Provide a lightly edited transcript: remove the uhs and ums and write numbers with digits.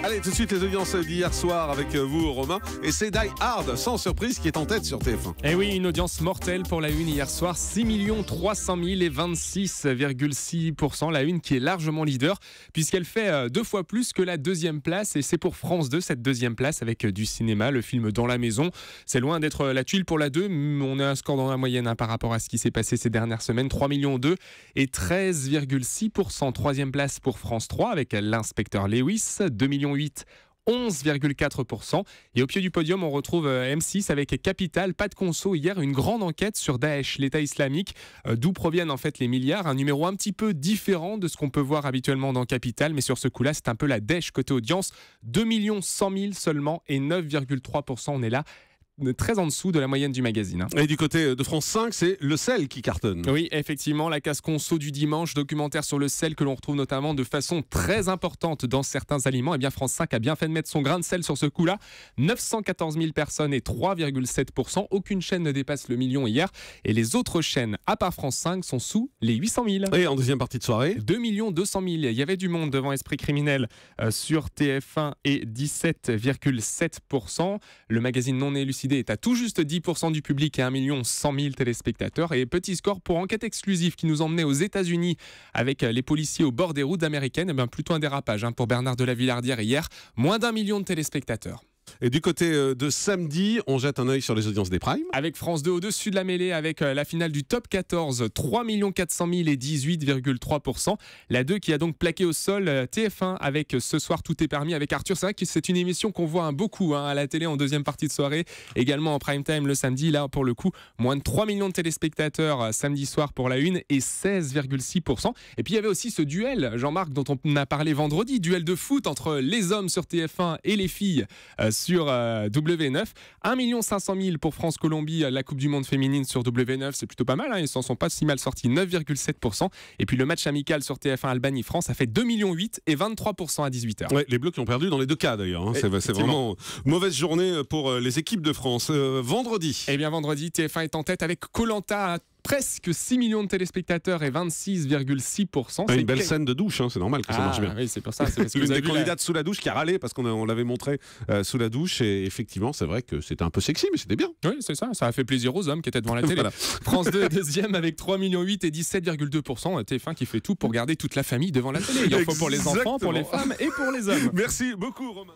Allez, tout de suite les audiences d'hier soir avec vous, Romain. Et c'est Die Hard, sans surprise, qui est en tête sur TF1. Et oui, une audience mortelle pour la une hier soir, 6 300 000 et 26,6%. La une qui est largement leader, puisqu'elle fait 2 fois plus que la deuxième place. Et c'est pour France 2, cette deuxième place, avec du cinéma, le film Dans la maison. C'est loin d'être la tuile pour la 2, mais on a un score dans la moyenne par rapport à ce qui s'est passé ces dernières semaines. 3,2 millions et 13,6%. Troisième place pour France 3, avec l'inspecteur Lewis, 2,8 millions. 11,4%. Et au pied du podium, on retrouve M6 avec Capital. Pas de conso hier, une grande enquête sur Daesh, l'État islamique, d'où proviennent en fait les milliards. Un numéro un petit peu différent de ce qu'on peut voir habituellement dans Capital, mais sur ce coup-là, c'est un peu la dèche côté audience. 2 100 000 seulement et 9,3%. On est là très en dessous de la moyenne du magazine. Et du côté de France 5, c'est le sel qui cartonne. Oui, effectivement, la case conso du dimanche, documentaire sur le sel que l'on retrouve notamment de façon très importante dans certains aliments. Eh bien, France 5 a bien fait de mettre son grain de sel sur ce coup-là. 914 000 personnes et 3,7%. Aucune chaîne ne dépasse le million hier. Et les autres chaînes, à part France 5, sont sous les 800 000. Et en deuxième partie de soirée, 2 200 000. Il y avait du monde devant Esprit criminel sur TF1 et 17,7%. Le magazine non élucidé est à tout juste 10% du public et 1 100 000 téléspectateurs. Et petit score pour enquête exclusive qui nous emmenait aux États-Unis avec les policiers au bord des routes américaines. Eh bien, plutôt un dérapage pour Bernard de la Villardière hier. Moins d'1 million de téléspectateurs. Et du côté de samedi, on jette un œil sur les audiences des primes. Avec France 2 au-dessus de la mêlée, avec la finale du Top 14, 3 400 000 et 18,3%. La 2 qui a donc plaqué au sol TF1 avec Ce soir tout est permis avec Arthur. C'est vrai que c'est une émission qu'on voit beaucoup à la télé en deuxième partie de soirée, également en prime time le samedi. Là, pour le coup, moins de 3 millions de téléspectateurs samedi soir pour la une et 16,6%. Et puis il y avait aussi ce duel, Jean-Marc, dont on a parlé vendredi, duel de foot entre les hommes sur TF1 et les filles sur W9. 1 500 000 pour France-Colombie, la Coupe du Monde féminine sur W9, c'est plutôt pas mal, ils s'en sont pas si mal sortis, 9,7%. Et puis le match amical sur TF1 Albanie-France, ça fait 2 millions et 23% à 18h. Ouais, les Bleus qui ont perdu dans les deux cas d'ailleurs. C'est vraiment mauvaise journée pour les équipes de France. Vendredi. Eh bien vendredi, TF1 est en tête avec Koh-Lanta à presque 6 millions de téléspectateurs et 26,6%. Une belle scène de douche, c'est normal que ça marche bien. Oui, c'est pour ça. C'est parce que l'une des candidates sous la douche qui a râlé parce qu'on l'avait montré sous la douche et effectivement, c'est vrai que c'était un peu sexy, mais c'était bien. Oui, c'est ça. Ça a fait plaisir aux hommes qui étaient devant la télé. Voilà. France 2 deuxième avec 3 millions et 17,2%. TF1 qui fait tout pour garder toute la famille devant la télé. Il en faut pour les enfants, pour les femmes et pour les hommes. Merci beaucoup, Romain.